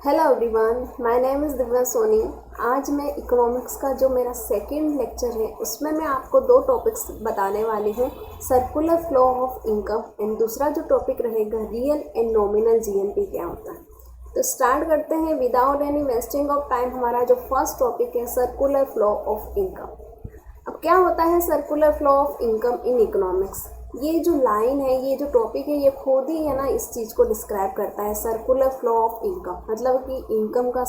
Hello everyone, my name is Divya Soni. आज मैं economics का जो मेरा सेकंड लेक्चर है उसमें मैं आपको दो टॉपिक्स बताने वाली हूँ। Circular flow of income and दूसरा जो टॉपिक रहेगा रियल एंड नॉमिनल जीएनपी क्या होता है। तो स्टार्ट करते हैं without any wasting of time. हमारा जो फर्स्ट टॉपिक है सर्कुलर फ्लो ऑफ इनकम। अब क्या होता है circular flow of income in economics. ये जो लाइन है, ये जो टॉपिक है, ये खुद ही है ना इस चीज़ को डिस्क्राइब करता है। सर्कुलर फ्लो ऑफ इनकम मतलब कि इनकम का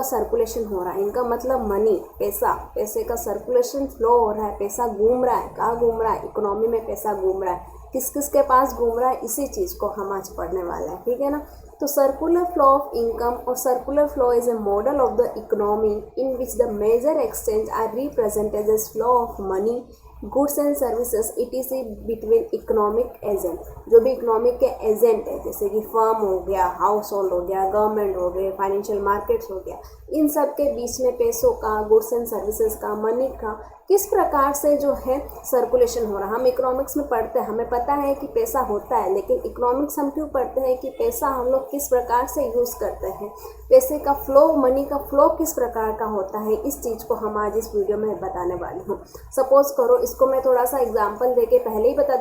सर्कुलेशन हो रहा है। इनकम मतलब मनी, पैसा, पैसे का सर्कुलेशन फ्लो हो रहा है, पैसा घूम रहा है। कहाँ घूम रहा है? इकोनॉमी में पैसा घूम रहा है। किस किस के पास घूम रहा है, इसी चीज़ को हम आज पढ़ने वाले हैं, ठीक है ना। तो सर्कुलर फ्लो ऑफ इनकम और circular flow is a model of the economy in which the major exchange are represented as flow of money, goods and services ETC between economic agent. जो भी इकोनॉमिक के agent है, जैसे कि firm हो गया, house hold हो गया, गवर्नमेंट हो गए, फाइनेंशियल मार्केट्स हो गया, इन सब के बीच में पैसों का, गुड्स एंड सर्विसेज का, मनी का किस प्रकार से जो है सर्कुलेशन हो रहा है। हम इकोनॉमिक्स में पढ़ते हैं, हमें पता है कि पैसा होता है, लेकिन इकोनॉमिक्स हम क्यों पढ़ते हैं कि पैसा हम लोग किस प्रकार से यूज़ करते हैं, पैसे का फ्लो, मनी का फ्लो किस प्रकार का होता है। इस चीज़ को हम आज इस वीडियो में बताने वाली हूँ। सपोज करो, इसको मैं थोड़ा सा एग्जाम्पल देके पहले ही बता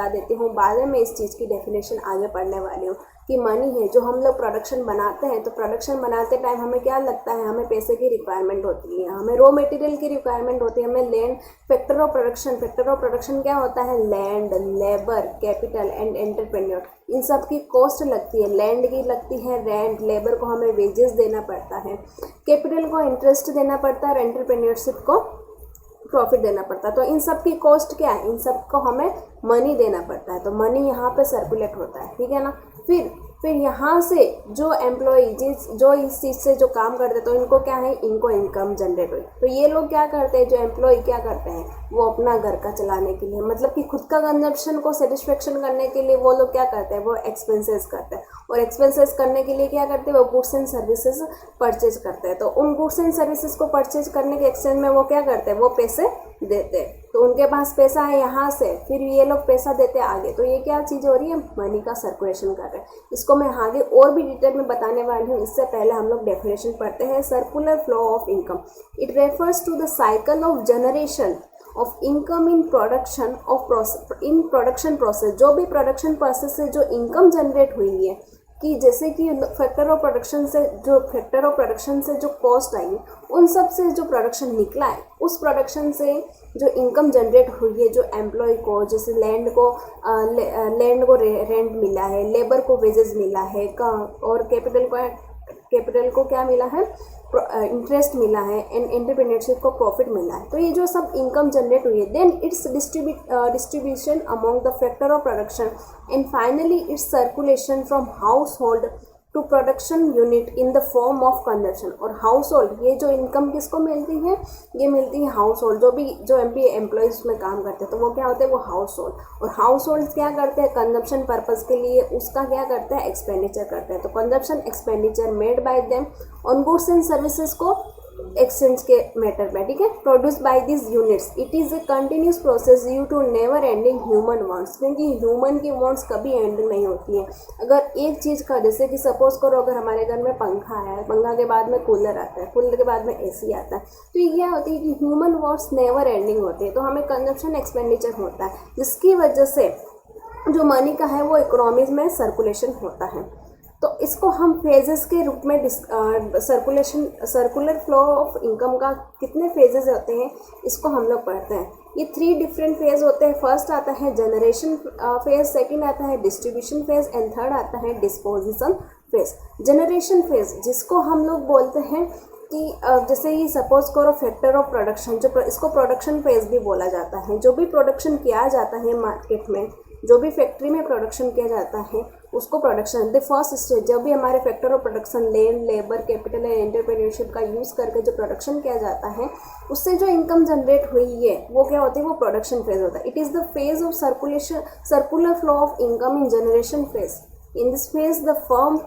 देती हूँ, बाद में मैं इस चीज़ की डेफिनेशन आगे पढ़ने वाली हूँ। कि मनी है जो हम लोग प्रोडक्शन बनाते हैं, तो प्रोडक्शन बनाते टाइम हमें क्या लगता है, हमें पैसे की रिक्वायरमेंट होती है, हमें रॉ मटेरियल की रिक्वायरमेंट होती है, हमें लैंड, फैक्टर ऑफ प्रोडक्शन क्या होता है, land, labour, capital and entrepreneur, इन सब की कॉस्ट लगती है। लैंड की लगती है रेंट, लेबर को हमें वेजेस देना पड़ता है, कैपिटल को इंटरेस्ट देना पड़ता है और एंटरप्रेन्योरशिप को प्रॉफिट देना पड़ता है। तो इन सब की कॉस्ट क्या है, इन सब को हमें मनी देना पड़ता है। तो मनी यहाँ पे सर्कुलेट होता है, ठीक है ना। फिर यहाँ से जो एम्प्लॉय जो इस चीज़ से जो काम करते हैं, तो इनको क्या है, इनको इनकम जनरेट हुई। तो ये लोग क्या करते हैं, जो एम्प्लॉय क्या करते हैं, वो अपना घर का चलाने के लिए, मतलब कि खुद का कंजप्शन को सेटिस्फेक्शन करने के लिए वो लोग क्या करते हैं, वो एक्सपेंसेस करते हैं। और एक्सपेंसेस करने के लिए क्या करते हैं, वो गुड्स एंड सर्विसेज परचेज करते हैं। तो उन गुड्स एंड सर्विसेज को परचेज करने के एक्सचेंज में वो क्या करते हैं, वो पैसे देते हैं। तो उनके पास पैसा है यहाँ से, फिर ये लोग पैसा देते आगे। तो ये क्या चीज़ हो रही है, मनी का सर्कुलेशन कर रहे हैं। इसको मैं आगे और भी डिटेल में बताने वाली हूँ। इससे पहले हम लोग डेफिनेशन पढ़ते हैं। Circular flow of income, it refers to the cycle of generation of income in production process. जो भी प्रोडक्शन प्रोसेस से जो इनकम जनरेट हुई है, कि जैसे कि फैक्टर ऑफ प्रोडक्शन से जो कॉस्ट आई, उन सब से जो प्रोडक्शन निकला है, उस प्रोडक्शन से जो इनकम जनरेट हुई है, जो एम्प्लॉय को, जैसे लैंड को रेंट मिला है, लेबर को वेजेस मिला है, और कैपिटल को क्या मिला है, इंटरेस्ट मिला है, एंड एंटरप्रेन्योरशिप को प्रॉफिट मिला है। तो ये जो सब इनकम जनरेट हुई है, then its distribution among the factor of production and finally its circulation from household to production unit in the form of consumption. और हाउस होल्ड, ये जो इनकम किसको मिलती है, ये मिलती है हाउस होल्ड, जो एम्प्लॉयज़ में काम करते हैं, तो वो क्या होते हैं, वो हाउस होल्ड। और हाउस होल्ड क्या करते हैं, कंजप्शन पर्पज़ के लिए उसका क्या करते हैं, एक्सपेंडिचर करते हैं। तो consumption expenditure made by them on goods and services को एक्सचेंज के मैटर में, ठीक है, produce by this units. It is a continuous process due to never ending human wants, क्योंकि ह्यूमन की वांट्स कभी एंडिंग नहीं होती है। अगर एक चीज़ का, जैसे कि सपोज करो, अगर हमारे घर में पंखा है, पंखा के बाद में कूलर आता है, कूलर के बाद में एसी आता है, तो ये क्या होती है कि ह्यूमन वांट्स नेवर एंडिंग होती है। तो हमें कंजप्शन एक्सपेंडिचर होता है, जिसकी वजह से जो मनी का है वो इकोनॉमी में सर्कुलेशन होता है। तो इसको हम फेजेस के रूप में सर्कुलर फ्लो ऑफ इनकम का कितने फेजेस होते हैं, इसको हम लोग पढ़ते हैं। ये 3 डिफरेंट फेज होते हैं। फर्स्ट आता है जनरेशन फेज, सेकंड आता है डिस्ट्रीब्यूशन फेज, एंड थर्ड आता है डिस्पोजिशन फेज। जनरेशन फेज जिसको हम लोग बोलते हैं कि जैसे ये सपोज करो फैक्टर ऑफ प्रोडक्शन, जो इसको प्रोडक्शन फेज भी बोला जाता है। जो भी प्रोडक्शन किया जाता है मार्केट में, जो भी फैक्ट्री में प्रोडक्शन किया जाता है, उसको प्रोडक्शन, द फर्स्ट स्टेज, जब भी हमारे factor of production land, labour, capital and entrepreneurship का यूज़ करके जो प्रोडक्शन किया जाता है, उससे जो इनकम जनरेट हुई है वो क्या होती है, वो प्रोडक्शन फेज होता है। It is the phase of circular flow of income in generation phase. In this phase the firm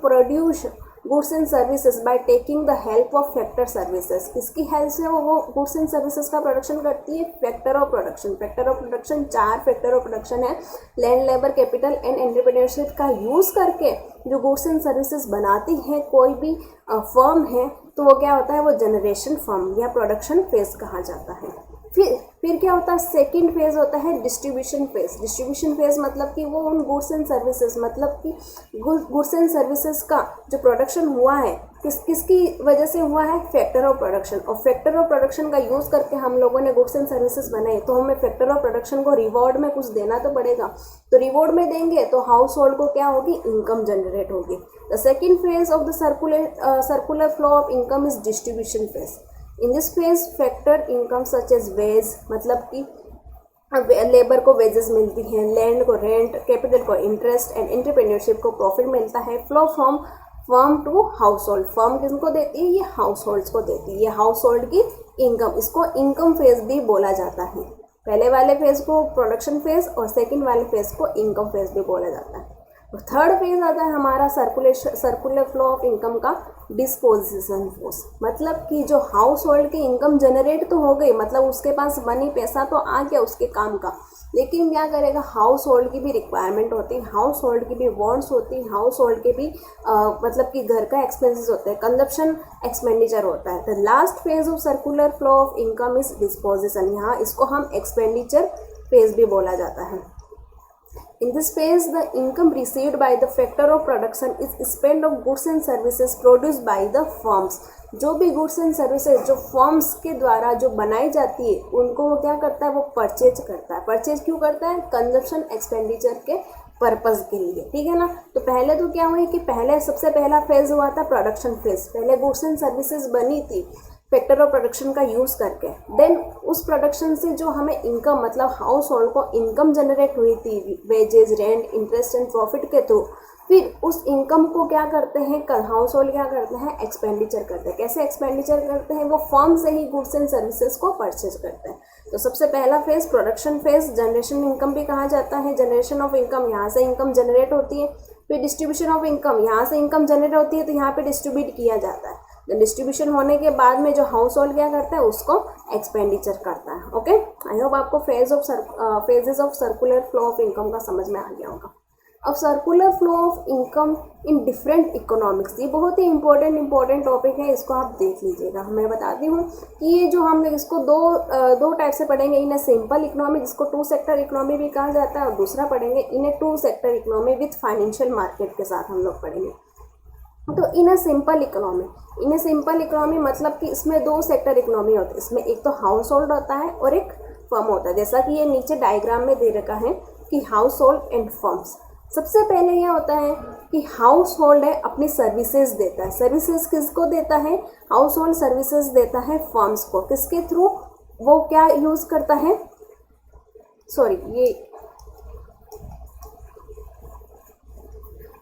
goods and services by taking the help of factor services. किसकी हेल्प से वो गुड्स एंड सर्विसेज का production करती है? Factor of production. Factor of production 4 factor of production है। Land, labour, capital and entrepreneurship का use करके जो गुड्स एंड सर्विसेज बनाती हैं कोई भी फर्म है, तो वो क्या होता है? वो जनरेशन फर्म या प्रोडक्शन फेज कहा जाता है। फिर क्या होता है? सेकंड फेज होता है डिस्ट्रीब्यूशन फेज। डिस्ट्रीब्यूशन फेज मतलब कि वो उन गुड्स एंड सर्विसेज, मतलब कि गुड्स एंड सर्विसेज का जो प्रोडक्शन हुआ है किसकी वजह से हुआ है? Factor of production. और फैक्टर ऑफ प्रोडक्शन का यूज़ करके हम लोगों ने गुड्स एंड सर्विसेज बनाए, तो हमें फैक्टर ऑफ प्रोडक्शन को रिवॉर्ड में कुछ देना तो पड़ेगा। तो रिवॉर्ड में देंगे तो हाउस होल्ड को क्या होगी? इनकम जनरेट होगी। The second phase of the circular flow of income is distribution phase. In this phase factor income such as wage, मतलब कि लेबर को वेजेस मिलती हैं, लैंड को रेंट, कैपिटल को इंटरेस्ट एंड एंटरप्रेन्योरशिप को प्रॉफिट मिलता है। Flow from firm to household. Firm किसको देती है? ये हाउस होल्ड्स को देती है। ये हाउस होल्ड की इनकम, इसको इनकम फेज भी बोला जाता है। पहले वाले फेज को प्रोडक्शन फेज और सेकेंड वाले फेज को इनकम फेज भी बोला जाता है। और थर्ड फेज आता है हमारा सर्कुलर फ्लो ऑफ इनकम का डिस्पोजिशन फेज। मतलब कि जो हाउस होल्ड की इनकम जनरेट तो हो गई, मतलब उसके पास मनी, पैसा तो आ गया उसके काम का, लेकिन क्या करेगा? हाउस होल्ड की भी रिक्वायरमेंट होती है, हाउस होल्ड की भी वांट्स होती है, हाउस होल्ड के भी मतलब कि घर का एक्सपेंसेस होते हैं, कंजप्शन एक्सपेंडिचर होता है। The last phase of circular flow of income is disposition. यहाँ इसको हम एक्सपेंडिचर फेज भी बोला जाता है। In this phase, the income received by the factor of production is spent of goods and services produced by the firms. जो भी goods and services जो फर्म्स के द्वारा जो बनाई जाती है, उनको वो क्या करता है? वो परचेज करता है। परचेज क्यों करता है? कंजप्शन एक्सपेंडिचर के पर्पज़ के लिए, ठीक है ना। तो पहले तो क्या हुई कि पहले सबसे पहला फेज हुआ था प्रोडक्शन फेज। पहले गुड्स एंड सर्विसेज बनी थी फैक्टर ऑफ प्रोडक्शन का यूज़ करके। देन उस प्रोडक्शन से जो हमें इनकम, मतलब हाउस होल्ड को इनकम जनरेट हुई थी wages, rent, interest and profit के थ्रू, फिर उस इनकम को क्या करते हैं? हाउस होल्ड क्या करते हैं? एक्सपेंडिचर करते हैं। कैसे एक्सपेंडिचर करते हैं? वो फर्म से ही गुड्स एंड सर्विसेज को परचेज करते हैं। तो सबसे पहला phase production phase, generation income भी कहा जाता है। जनरेशन ऑफ इनकम, यहाँ से इनकम जनरेट होती है। फिर डिस्ट्रीब्यूशन ऑफ इनकम, यहाँ से इनकम जनरेट होती है तो यहाँ पे डिस्ट्रीब्यूट किया जाता है। डिस्ट्रीब्यूशन होने के बाद में जो हाउस होल्ड क्या करता है? उसको एक्सपेंडिचर करता है। ओके, आई होप आपको phases of circular flow of income का समझ में आ गया होगा। अब circular flow of income in different economics, ये बहुत ही इंपॉर्टेंट टॉपिक है, इसको आप देख लीजिएगा। मैं बताती हूँ कि ये जो हम इसको दो टाइप से पढ़ेंगे। इन ए सिंपल इकोनॉमी, जिसको 2 सेक्टर इकोनॉमी भी कहा जाता है, और दूसरा पढ़ेंगे इन ए 2 sector economy with financial market के साथ हम लोग पढ़ेंगे। तो इन ए सिंपल इकोनॉमी मतलब कि इसमें 2 सेक्टर इकोनॉमी होती है। इसमें एक तो हाउस होल्ड होता है और एक फर्म होता है। जैसा कि ये नीचे डायग्राम में दे रखा है कि हाउस होल्ड एंड फर्म्स। सबसे पहले यह होता है कि हाउस होल्ड है अपनी सर्विसेज देता है। सर्विसेज किसको देता है? हाउस होल्ड सर्विसेज देता है फर्म्स को। किसके थ्रू? वो क्या यूज़ करता है?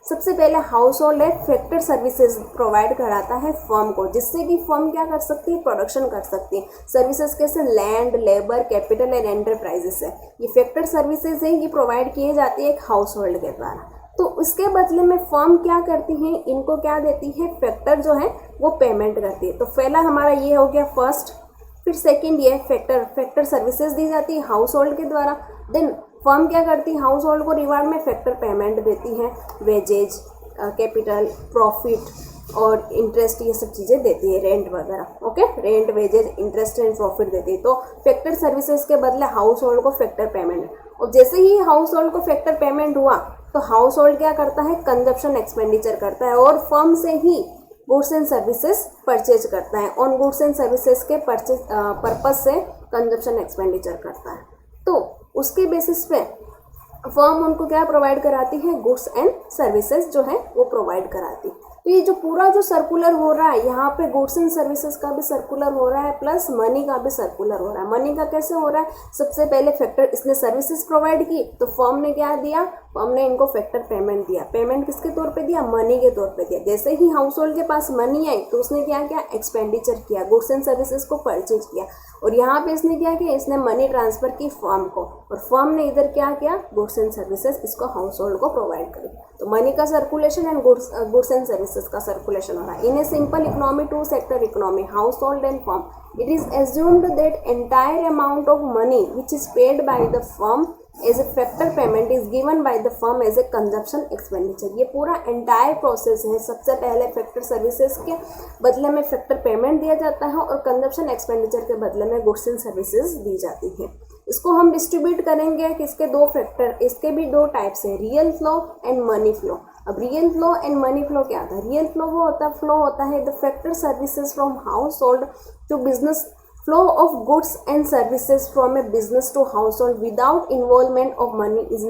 सबसे पहले हाउस होल्ड है फैक्टर सर्विसेज प्रोवाइड कराता है फर्म को, जिससे कि फर्म क्या कर सकती है? प्रोडक्शन कर सकती है। सर्विसेज कैसे? Land, labour, capital and enterprises है। ये फैक्टर सर्विसेज है, ये प्रोवाइड किए जाती है एक हाउस होल्ड के द्वारा। तो उसके बदले में फर्म क्या करती है? इनको क्या देती है? फैक्टर जो है वो पेमेंट करती है। तो पहला हमारा ये हो गया फर्स्ट। फिर सेकेंड ये फैक्टर सर्विसेज दी जाती है हाउस होल्ड के द्वारा। देन फर्म क्या करती है? हाउस होल्ड को रिवार्ड में फैक्टर पेमेंट देती है, वेजेज, कैपिटल, प्रॉफिट और इंटरेस्ट, ये सब चीज़ें देती है, रेंट वगैरह। Okay, rent, wages, interest and profit देती है। तो फैक्टर सर्विसेज के बदले हाउस होल्ड को फैक्टर पेमेंट। और जैसे ही हाउस होल्ड को फैक्टर पेमेंट हुआ तो हाउस होल्ड क्या करता है? कंजप्शन एक्सपेंडिचर करता है और फर्म से ही गुड्स एंड सर्विसेज परचेज करता है। ऑन गुड्स एंड सर्विसेज के पर्पज से कंजप्शन एक्सपेंडिचर करता है। तो उसके बेसिस पे फर्म उनको क्या प्रोवाइड कराती है? गुड्स एंड सर्विसेज जो है वो प्रोवाइड कराती है। तो ये जो पूरा जो सर्कुलर हो रहा है, यहाँ पे गुड्स एंड सर्विसेज का भी सर्कुलर हो रहा है प्लस मनी का भी सर्कुलर हो रहा है। मनी का कैसे हो रहा है? सबसे पहले फैक्टर, इसने सर्विसेज प्रोवाइड की तो फर्म ने क्या दिया? फर्म ने इनको फैक्टर पेमेंट दिया। पेमेंट किसके तौर पे दिया? मनी के तौर पे दिया। जैसे ही हाउस होल्ड के पास मनी आई तो उसने क्या किया? एक्सपेंडिचर किया, गुड्स एंड सर्विसेज को परचेज किया। और यहाँ पे इसने क्या किया, इसने मनी ट्रांसफ़र की फर्म को, और फर्म ने इधर क्या किया, गुड्स एंड सर्विसेज इसको हाउस होल्ड को प्रोवाइड करी। तो मनी का circulation and goods and services का सर्कुलेशन हो रहा है। In a simple economy, two sector economy, household and firm, it is assumed that entire amount of money which is paid by the firm as a factor payment is given by the firm as a consumption expenditure। ये पूरा entire process है। सबसे पहले factor services के बदले में factor payment दिया जाता है और कंजप्शन एक्सपेंडिचर के बदले में गुड्स एंड सर्विसेज दी जाती है। इसको हम डिस्ट्रीब्यूट करेंगे कि इसके दो फैक्टर, इसके भी दो टाइप्स हैं, real flow and money flow. अब real flow and money flow क्या होता है? रियल फ्लो वो होता है, फ्लो होता है the factor services from household to business, flow of goods and services from a business to household without involvement of money is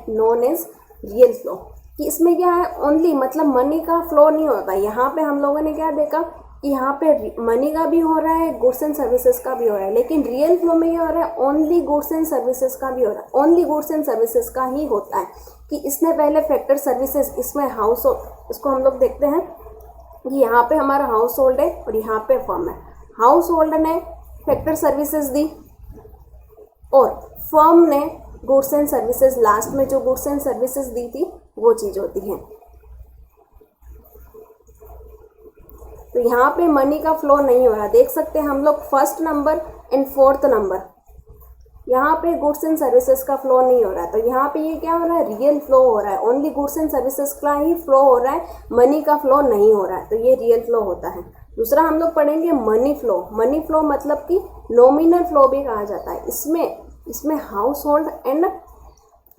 known as real flow. कि इसमें क्या है, only मतलब मनी का flow नहीं होता। यहाँ पे हम लोगों ने क्या देखा कि यहाँ पे मनी का भी हो रहा है, गुड्स एंड सर्विसेज का भी हो रहा है, लेकिन रियल फ्लो में क्या हो रहा है, ओनली गुड्स एंड सर्विसेज का भी हो रहा है, ओनली गुड्स एंड सर्विसेज का ही होता है। कि इसने पहले फैक्टर सर्विसेज, इसमें हाउस होल्ड, इसको हम लोग देखते हैं कि यहाँ पे हमारा हाउस होल्ड है और यहाँ पे फर्म है। हाउस होल्ड ने फैक्टर सर्विसेज दी और फर्म ने गुड्स एंड सर्विसेज, लास्ट में जो गुड्स एंड सर्विसेज दी थी वो चीज़ होती है। तो यहाँ पे मनी का फ्लो नहीं हो रहा, देख सकते हैं हम लोग first number and fourth number, यहाँ पे गुड्स एंड सर्विसेज का फ्लो नहीं हो रहा है। तो यहाँ पे ये क्या हो रहा है, रियल फ्लो हो रहा है, ओनली गुड्स एंड सर्विसेज का ही फ्लो हो रहा है, मनी का फ्लो नहीं हो रहा है, तो ये रियल फ्लो होता है। दूसरा हम लोग पढ़ेंगे मनी फ्लो। मनी फ्लो मतलब कि नॉमिनल फ्लो भी कहा जाता है। इसमें हाउस होल्ड एंड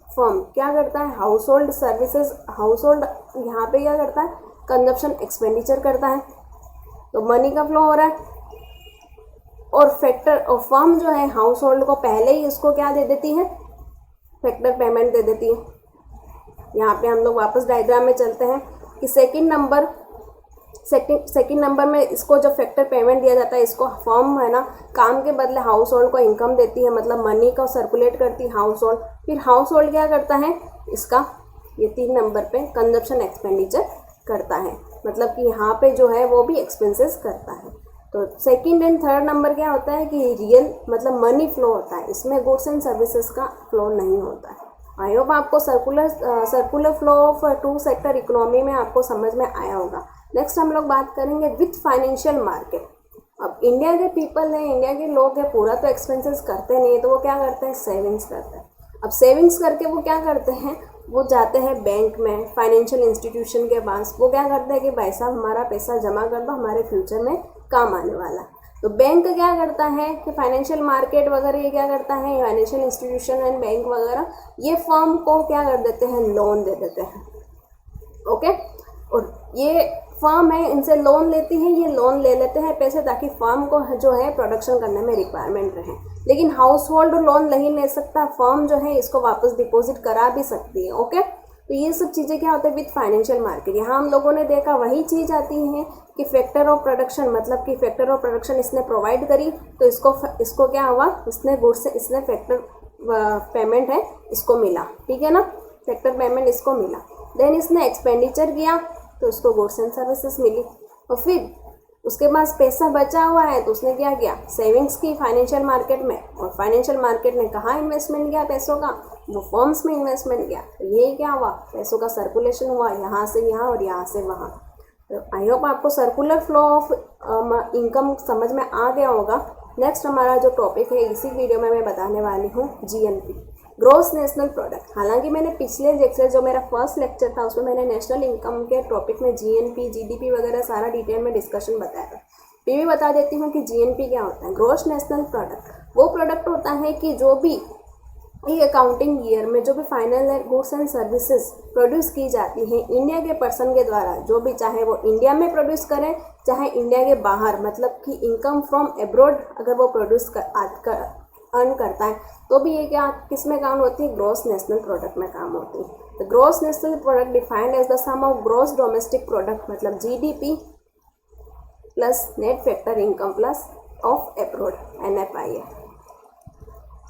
फर्म क्या करता है, house hold services, house hold यहाँ पे क्या करता है, कंजप्शन एक्सपेंडिचर करता है, तो मनी का फ्लो हो रहा है। और फैक्टर और फर्म जो है हाउस होल्ड को पहले ही इसको क्या दे देती है, फैक्टर पेमेंट दे देती है। यहाँ पे हम लोग वापस डायग्राम में चलते हैं कि सेकंड नंबर में इसको जो फैक्टर पेमेंट दिया जाता है, इसको फर्म है ना काम के बदले हाउस होल्ड को इनकम देती है, मतलब मनी को सर्कुलेट करती है हाउस होल्ड। फिर हाउस होल्ड क्या करता है, इसका ये 3 नंबर पे कंजप्शन एक्सपेंडिचर करता है, मतलब कि यहाँ पे जो है वो भी एक्सपेंसेस करता है। तो सेकंड एंड थर्ड नंबर क्या होता है कि रियल मतलब मनी फ्लो होता है, इसमें गुड्स एंड सर्विसेज का फ्लो नहीं होता है। आई होप आपको circular flow of two sector economy में आपको समझ में आया होगा। नेक्स्ट हम लोग बात करेंगे विथ फाइनेंशियल मार्केट। अब इंडिया के पीपल हैं, इंडिया के लोग हैं, पूरा तो एक्सपेंसेस करते नहीं है, तो वो क्या करते हैं, सेविंग्स करते हैं। अब सेविंग्स करके वो क्या करते हैं, वो जाते हैं बैंक में, फाइनेंशियल इंस्टीट्यूशन के पास, वो क्या करते हैं कि भाई साहब हमारा पैसा जमा कर दो, हमारे फ्यूचर में काम आने वाला है। तो बैंक क्या करता है कि फाइनेंशियल मार्केट वगैरह ये क्या करता है, फाइनेंशियल इंस्टीट्यूशन एंड बैंक वगैरह ये फर्म को क्या कर देते हैं, लोन दे देते हैं। ओके, और ये फर्म है इनसे लोन लेती है, ये लोन ले लेते हैं पैसे ताकि फर्म को जो है प्रोडक्शन करने में रिक्वायरमेंट रहे। लेकिन हाउस होल्ड लोन नहीं ले सकता, फर्म जो है इसको वापस डिपॉजिट करा भी सकती है। ओके, तो ये सब चीज़ें क्या होता है विद फाइनेंशियल मार्केट। यहाँ हम लोगों ने देखा वही चीज़ आती है कि फैक्टर ऑफ प्रोडक्शन, मतलब कि फैक्टर ऑफ प्रोडक्शन इसने प्रोवाइड करी, तो इसको क्या हुआ, इसने गुड्स से इसने फैक्टर पेमेंट है इसको मिला, ठीक है ना, फैक्टर पेमेंट इसको मिला। देन इसने एक्सपेंडिचर किया तो इसको गुड्स एंड सर्विसेज मिली, और फिर उसके पास पैसा बचा हुआ है तो उसने क्या किया, सेविंग्स की फाइनेंशियल मार्केट में, और फाइनेंशियल मार्केट ने कहाँ इन्वेस्टमेंट किया पैसों का, वो फर्म्स में इन्वेस्टमेंट किया। तो ये क्या हुआ, पैसों का सर्कुलेशन हुआ, यहाँ से यहाँ और यहाँ से वहाँ। तो आई होप आपको सर्कुलर फ्लो ऑफ इनकम समझ में आ गया होगा। नेक्स्ट हमारा जो टॉपिक है इसी वीडियो में मैं बताने वाली हूँ जीएनपी, ग्रॉस नेशनल प्रोडक्ट। हालांकि मैंने पिछले लेक्चर जो मेरा फर्स्ट लेक्चर था उसमें मैंने नेशनल इनकम के टॉपिक में जीएनपी जीडीपी वगैरह सारा डिटेल में डिस्कशन बताया था। फिर भी बता देती हूँ कि जीएनपी क्या होता है। ग्रॉस नेशनल प्रोडक्ट वो प्रोडक्ट होता है कि जो भी एक अकाउंटिंग ईयर में जो भी final goods and services produce की जाती हैं इंडिया के पर्सन के द्वारा, जो भी चाहे वो इंडिया में प्रोड्यूस करें चाहे इंडिया के बाहर, मतलब कि इनकम फ्रॉम एब्रॉड अगर वो प्रोड्यूस अर्न करता है तो भी ये क्या किस में काम होती है, ग्रॉस नेशनल प्रोडक्ट में काम होती है। तो gross national product defined as the sum of gross domestic product, मतलब GDP plus net factor income plus of abroad, NFIA,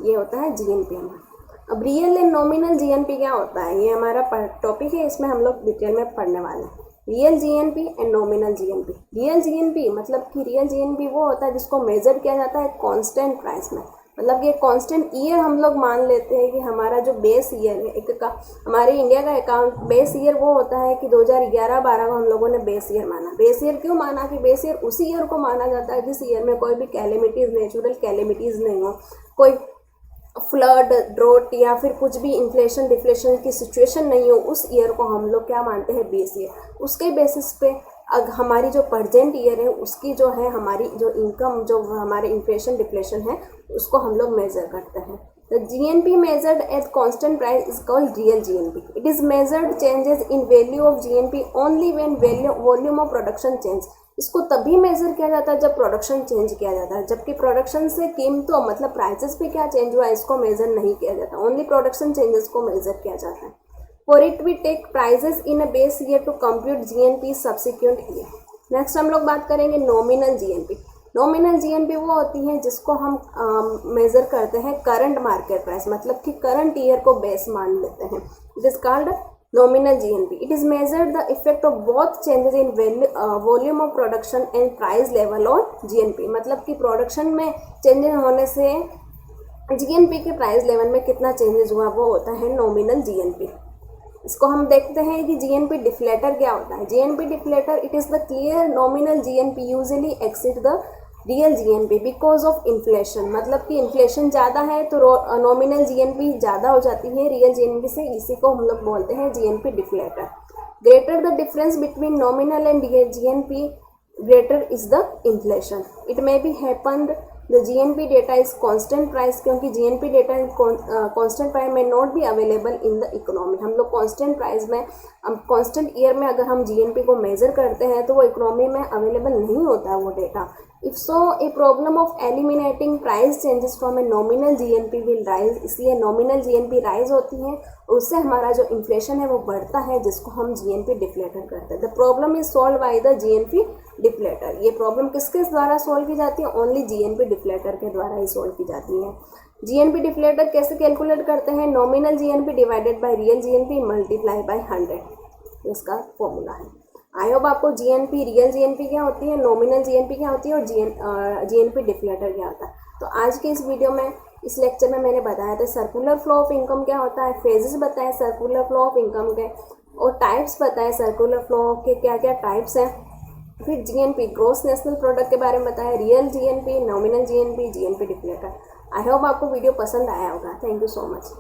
ये होता है जीएनपी हमारा। अब रियल एंड नॉमिनल जीएनपी क्या होता है, ये हमारा टॉपिक है, इसमें हम लोग डिटेल में पढ़ने वाले हैं। Real GNP and nominal GNP. Real GNP मतलब कि रियल जीएनपी वो होता है जिसको मेजर किया जाता है कांस्टेंट प्राइस में, मतलब कि कांस्टेंट ईयर हम लोग मान लेते हैं कि हमारा जो बेस ईयर है एक का हमारे इंडिया का अकाउंट बेस ईयर वो होता है कि 2011-12 को हम लोगों ने बेस ईयर माना। बेस ईयर क्यों माना कि बेस ईयर उसी ईयर को माना जाता है जिस ईयर में कोई भी कैलेमिटीज़, नेचुरल कैलेमिटीज़ नहीं हो, कोई फ्लड, ड्रोट या फिर कुछ भी इन्फ्लेशन डिफ्लेशन की सिचुएशन नहीं हो, उस ईयर को हम लोग क्या मानते हैं, बेस ईयर। उसके बेसिस पे अगर हमारी जो प्रेजेंट ईयर है उसकी जो है हमारी जो इनकम, जो हमारे इन्फ्लेशन डिफ्लेशन है उसको हम लोग मेजर करते हैं। The GNP measured at constant price is called real GNP. It is measured changes in value of GNP only when volume of production change. इसको तभी मेजर किया जाता है जब प्रोडक्शन चेंज किया जाता है, जबकि प्रोडक्शन से कीमतों मतलब प्राइसेस पे क्या चेंज हुआ इसको मेजर नहीं किया जाता, ओनली प्रोडक्शन चेंजेस को मेजर किया जाता है। For it we take prices in a base year to compute GNP subsequent year. Next हम लोग बात करेंगे नॉमिनल जीएनपी। नॉमिनल जीएनपी वो होती है जिसको हम मेजर करते हैं करंट मार्केट प्राइस, मतलब कि करंट ईयर को बेस मान लेते हैं। It is called nominal GNP. It is measured the effect of both changes in volume of production and price level on GNP. मतलब कि प्रोडक्शन में चेंजेस होने से GNP के प्राइस लेवल में कितना चेंजेस हुआ वो होता है नॉमिनल GNP। इसको हम देखते हैं कि GNP डिफ्लेटर क्या होता है। GNP deflator it is the clear nominal GNP usually exceed the real GNP because of inflation, मतलब कि इन्फ्लेशन ज़्यादा है तो नॉमिनल जीएनपी ज़्यादा हो जाती है रियल जीएनपी से, इसी को हम लोग बोलते हैं GNP deflator. Greater the difference between nominal and GNP greater is the inflation. It may be happened the GNP data is constant price, क्योंकि जीएनपी डेटा कांस्टेंट प्राइस में not be available in the economy. हम लोग constant price में constant year में अगर हम GNP को major करते हैं तो वो इकोनॉमी में अवेलेबल नहीं होता है वो data. If so a problem of eliminating price changes from a nominal GNP will rise. इसलिए नॉमिनल जीएनपी राइज होती है और उससे हमारा जो इन्फ्लेशन है वो बढ़ता है, जिसको हम जीएनपी डिफ्लेटर करते हैं। The problem is solve by the GNP deflator. ये प्रॉब्लम किसके द्वारा सॉल्व की जाती है, ओनली जीएनपी डिफ्लेटर के द्वारा ही सॉल्व की जाती है। जीएनपी डिफ्लेटर कैसे कैलकुलेट करते हैं, nominal GNP divided by real GNP multiply by 100, इसका फॉर्मूला है। आई होप आपको जीएनपी, रियल जीएनपी क्या होती है, नॉमिनल जीएनपी क्या होती है और जीएनपी डिफ्लेटर क्या होता है। तो आज के इस वीडियो में, इस लेक्चर में मैंने बताया था सर्कुलर फ्लो ऑफ इनकम क्या होता है, फेजेस बताए सर्कुलर फ्लो ऑफ इनकम के, और टाइप्स बताए सर्कुलर फ्लो के क्या क्या टाइप्स हैं। फिर जीएनपी ग्रॉस नेशनल प्रोडक्ट के बारे में बताया, real GNP, nominal GNP, GNP deflator. आई होप आपको वीडियो पसंद आया होगा। Thank you so much.